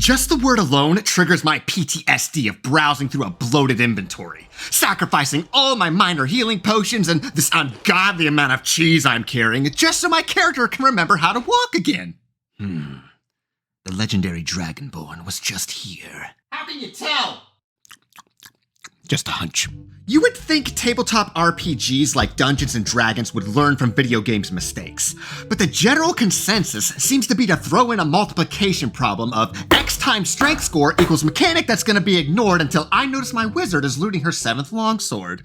Just the word alone triggers my PTSD of browsing through a bloated inventory, sacrificing all my minor healing potions and this ungodly amount of cheese I'm carrying just so my character can remember how to walk again. The legendary Dragonborn was just here. How can you tell? Just a hunch. You would think tabletop RPGs like Dungeons and Dragons would learn from video games' mistakes, but the general consensus seems to be to throw in a multiplication problem of X times strength score equals mechanic that's going to be ignored until I notice my wizard is looting her 7th longsword.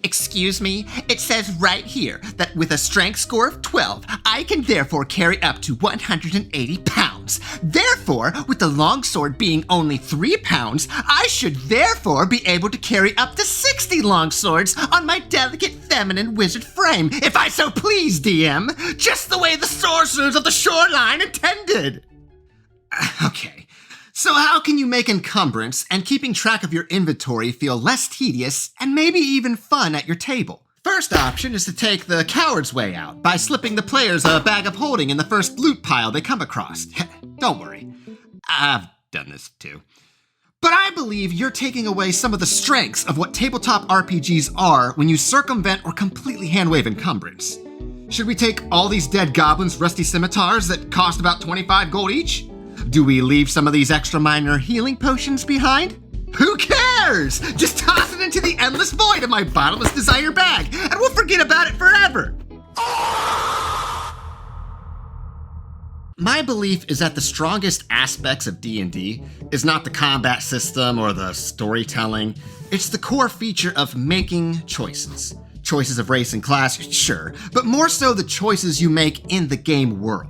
Excuse me, it says right here that with a strength score of 12, I can therefore carry up to 180 pounds. Therefore, with the longsword being only 3 pounds, I should therefore be able to carry up to 60 longswords on my delicate feminine wizard frame, if I so please, DM, just the way the sorcerers of the shoreline intended. Okay. So how can you make Encumbrance and keeping track of your inventory feel less tedious and maybe even fun at your table? First option is to take the coward's way out by slipping the players a bag of holding in the first loot pile they come across. Don't worry, I've done this too. But I believe you're taking away some of the strengths of what tabletop RPGs are when you circumvent or completely handwave Encumbrance. Should we take all these dead goblins' rusty scimitars that cost about 25 gold each? Do we leave some of these extra minor healing potions behind? Who cares? Just toss it into the endless void of my bottomless desire bag, and we'll forget about it forever. My belief is that the strongest aspects of D&D is not the combat system or the storytelling. It's the core feature of making choices. Choices of race and class, sure, but more so the choices you make in the game world.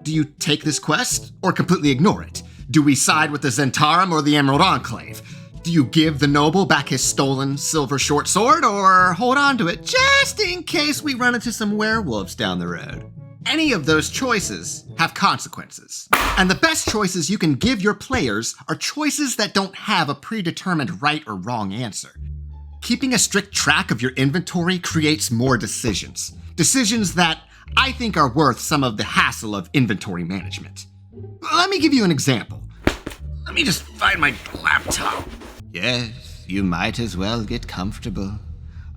Do you take this quest or completely ignore it? Do we side with the Zentarum or the Emerald Enclave? Do you give the noble back his stolen silver short sword or hold on to it just in case we run into some werewolves down the road? Any of those choices have consequences. And the best choices you can give your players are choices that don't have a predetermined right or wrong answer. Keeping a strict track of your inventory creates more decisions. Decisions that I think are worth some of the hassle of inventory management. Let me give you an example. Let me just find my laptop. Yes, you might as well get comfortable.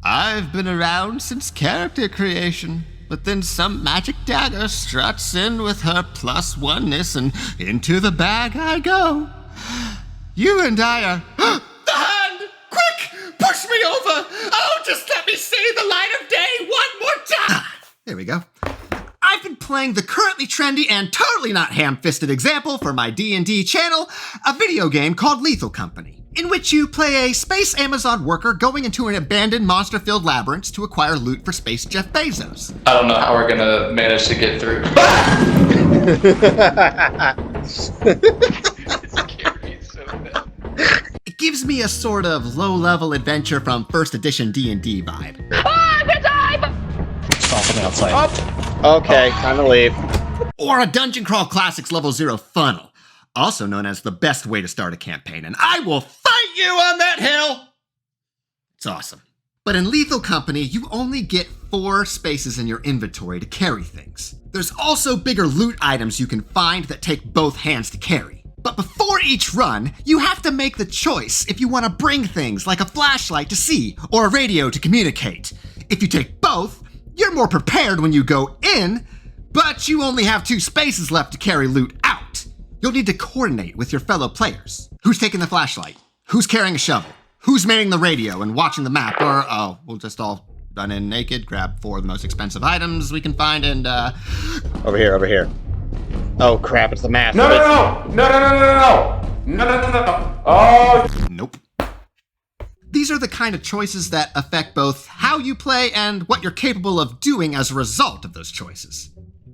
I've been around since character creation, but then some magic dagger struts in with her +1ness and into the bag I go. You and I are... The hand! Quick! Push me over! Oh, just let me see the light of day one more time! There we go. I've been playing the currently trendy and totally not ham-fisted example for my D&D channel, a video game called Lethal Company, in which you play a space Amazon worker going into an abandoned monster-filled labyrinth to acquire loot for space Jeff Bezos. I don't know how we're gonna manage to get through. It gives me a sort of low-level adventure from first edition D&D vibe. From outside. Okay, time to leave. Or a Dungeon Crawl Classics Level 0 funnel, also known as the best way to start a campaign, and I will fight you on that hill! It's awesome. But in Lethal Company, you only get 4 spaces in your inventory to carry things. There's also bigger loot items you can find that take both hands to carry. But before each run, you have to make the choice if you want to bring things like a flashlight to see or a radio to communicate. If you take both, you're more prepared when you go in, but you only have 2 spaces left to carry loot out. You'll need to coordinate with your fellow players. Who's taking the flashlight? Who's carrying a shovel? Who's manning the radio and watching the map? Or, we'll just all run in naked, grab 4 of the most expensive items we can find, and, Over here. Oh crap, it's the math. No. Oh! Nope. These are the kind of choices that affect both how you play and what you're capable of doing as a result of those choices.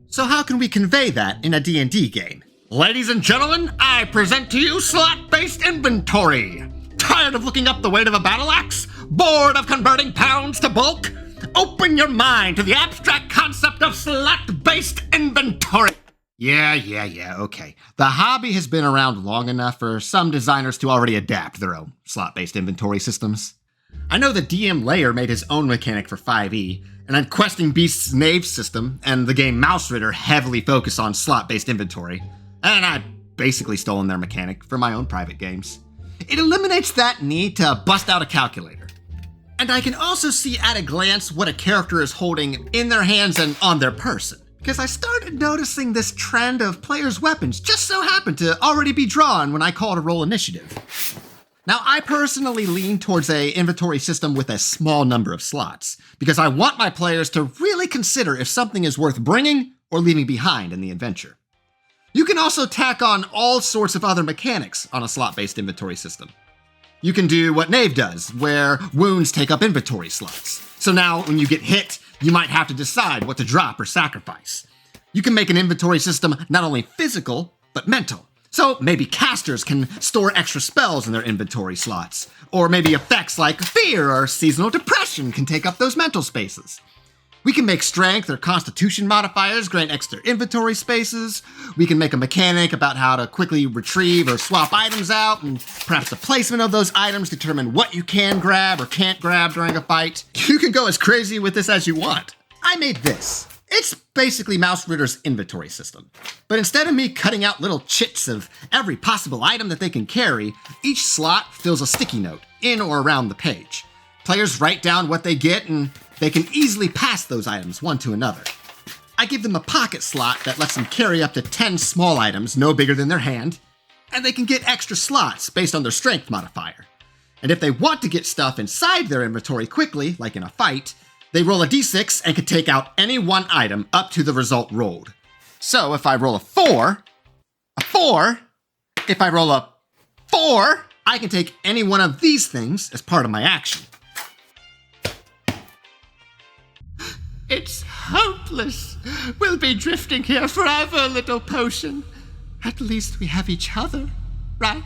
So how can we convey that in a D&D game? Ladies and gentlemen, I present to you slot-based inventory. Tired of looking up the weight of a battle axe? Bored of converting pounds to bulk? Open your mind to the abstract concept of slot-based inventory. Yeah, okay. The hobby has been around long enough for some designers to already adapt their own slot-based inventory systems. I know the DM Layer made his own mechanic for 5e, and Unquesting Beast's Knave system and the game Mouse Ritter heavily focus on slot-based inventory, and I basically stolen their mechanic for my own private games. It eliminates that need to bust out a calculator. And I can also see at a glance what a character is holding in their hands and on their person, because I started noticing this trend of players' weapons just so happen to already be drawn when I call to roll initiative. Now, I personally lean towards an inventory system with a small number of slots, because I want my players to really consider if something is worth bringing or leaving behind in the adventure. You can also tack on all sorts of other mechanics on a slot-based inventory system. You can do what Knave does, where wounds take up inventory slots. So now, when you get hit, you might have to decide what to drop or sacrifice. You can make an inventory system not only physical, but mental. So maybe casters can store extra spells in their inventory slots. Or maybe effects like fear or seasonal depression can take up those mental spaces. We can make strength or constitution modifiers grant extra inventory spaces. We can make a mechanic about how to quickly retrieve or swap items out, and perhaps the placement of those items determine what you can grab or can't grab during a fight. You can go as crazy with this as you want. I made this. It's basically Mouse Ritter's inventory system. But instead of me cutting out little chits of every possible item that they can carry, each slot fills a sticky note in or around the page. Players write down what they get, and they can easily pass those items one to another. I give them a pocket slot that lets them carry up to 10 small items no bigger than their hand, and they can get extra slots based on their strength modifier. And if they want to get stuff inside their inventory quickly, like in a fight, they roll a d6 and can take out any one item up to the result rolled. So if I roll a 4, if I roll a 4, I can take any one of these things as part of my action. It's hopeless. We'll be drifting here forever, little Potion. At least we have each other, right?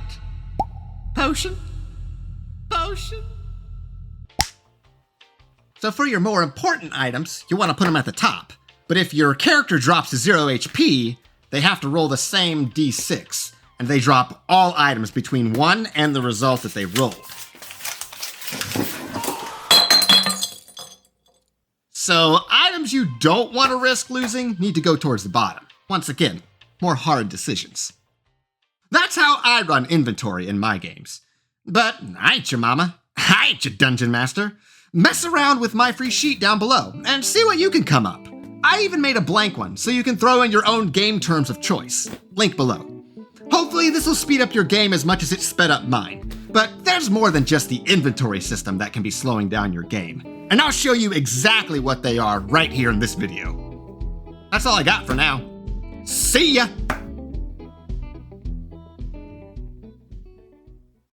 Potion? Potion? So for your more important items, you want to put them at the top. But if your character drops to 0 HP, they have to roll the same d6, and they drop all items between 1 and the result that they rolled. So items you don't want to risk losing need to go towards the bottom. Once again, more hard decisions. That's how I run inventory in my games. But I ain't your mama. I ain't your dungeon master. Mess around with my free sheet down below and see what you can come up. I even made a blank one so you can throw in your own game terms of choice. Link below. Hopefully this will speed up your game as much as it sped up mine. But there's more than just the inventory system that can be slowing down your game. And I'll show you exactly what they are right here in this video. That's all I got for now. See ya!